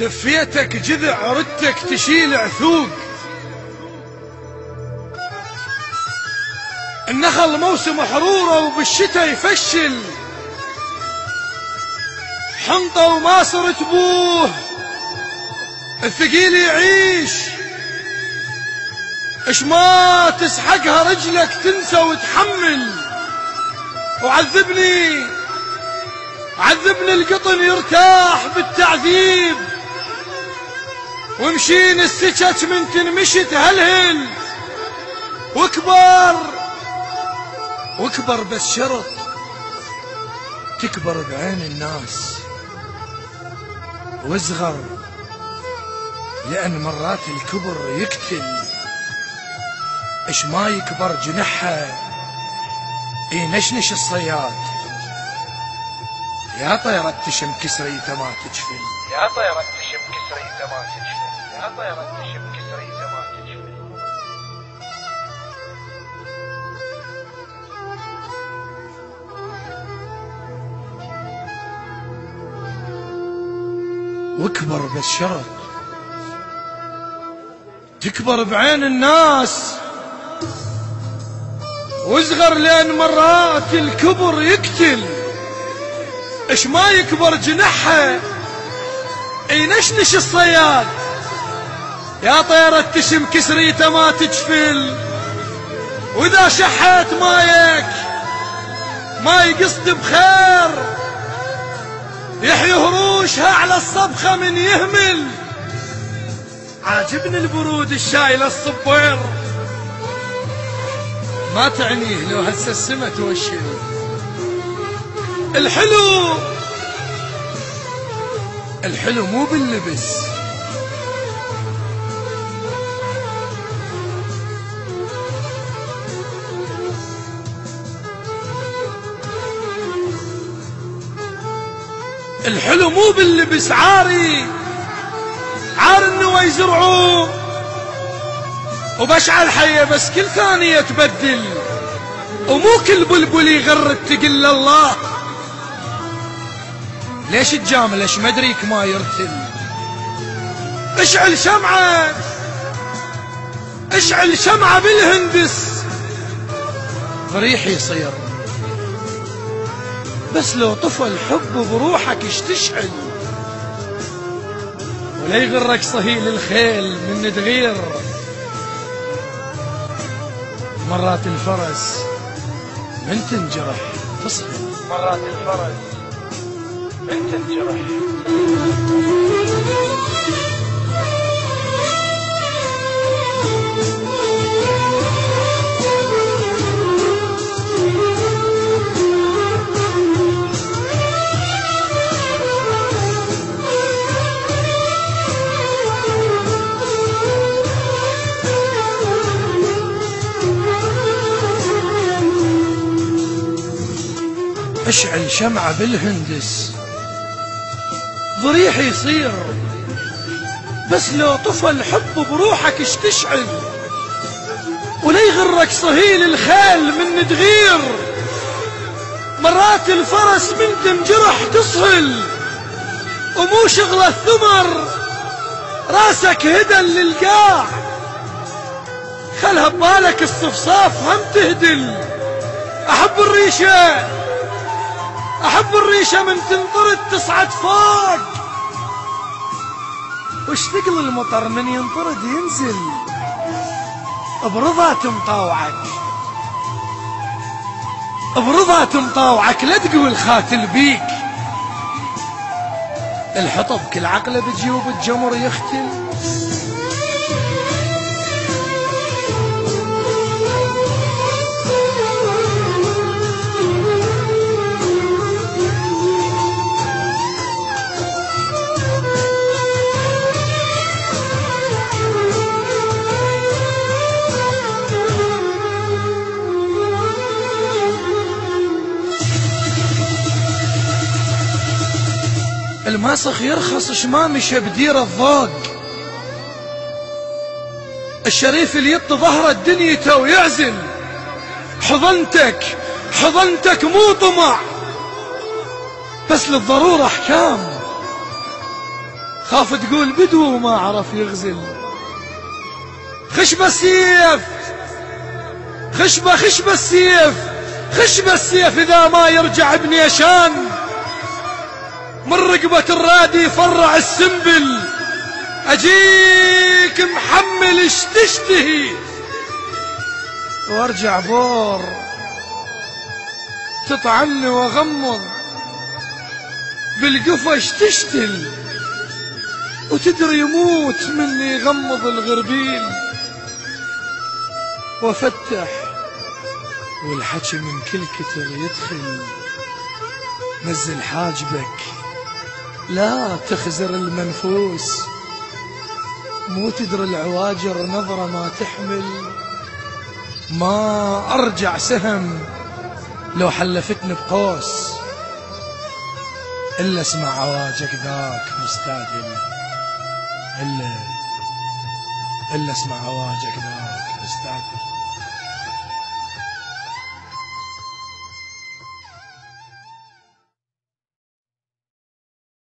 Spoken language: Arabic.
دفيتك جذع ردتك تشيل عثوق. النخل موسم حروره وبالشتا يفشل، حنطة وما صرت بوه الثقيل يعيش. اش ما تسحقها رجلك تنسى وتحمل. وعذبني القطن يرتاح بالتعذيب، ومشين السكت من تنمشي تهلهل. واكبر بس شرط تكبر بعين الناس، واصغر لأن مرات الكبر يقتل. اش ما يكبر جنحها ينشنش الصياد. يا طيرة تشم كسريته ما تجفل، يا طيرة تشم كسريته ما تجفل، يا طيرة تشم كسريته ما تجفل. واكبر بس شرط تكبر بعين الناس، واصغر لأن مرات الكبر يقتل. اش ما يكبر جنحها ينشنش الصياد. يا طيرة تشم كسريته ما تجفل، واذا شحت مايك ما يقصد بخير. يحيي هروشها على الصبخة من يهمل. عاجبني البرود الشايل الصبير، ما تعنيه لو هسه السما توشل. الحلو مو باللبس، الحلو مو باللبس. عار انه يزرعوه وبشعل حيه بس كل ثانية تبدل. ومو كل بلبل يغرد تقل الله. ليش تجامل اش مدريك ما يرتل. اشعل شمعة بالهندس ضريح يصير. بس لو طفى الحب بروحك اش تشعل. ولا يغرك صهيل الخيل من تغير. مرات الفرس من تنجرح تصبر، مرات الفرس من تنجرح. اشعل شمعة بالهندس ضريح يصير. بس لو طفى الحب بروحك اش تشعل. ولا يغرك صهيل الخيل من تغير. مرات الفرس من تنجرح تصهل. ومو شغل الثمر راسك هدل للقاع. خلها ببالك الصفصاف هم تهدل. أحب الريشة من تنطرد تصعد فوق. وش ثقل المطر من ينطرد ينزل. برضا تمطاوعك لا تقول خاتل بيك. الحطب كل عقله بجيوب الجمر يختل. الماسخ يرخص شمامشه بدير الضوق. الشريف اللي يط ظهره دنيته ويعزل. حضنتك مو طمع بس للضرورة احكام. خاف تقول بدو ما عرف يغزل. خشبة السيف، خشبة السيف، خشبة السيف إذا ما يرجع ابن يشان من رقبة الرادي فرع السنبل. أجيك محمل اش تشتهي وارجع بور تطعني واغمض بالقفش تشتل وتدري يموت مني يغمض الغربيل. وافتح والحكي من كل كتر يدخل. نزل حاجبك لا تخزر المنفوس، مو تدري العواجر نظرة ما تحمل. ما أرجع سهم لو حلفتني بقوس إلا اسمع عواجك ذاك مستعجل. إلا اسمع عواجك ذاك مستعجل.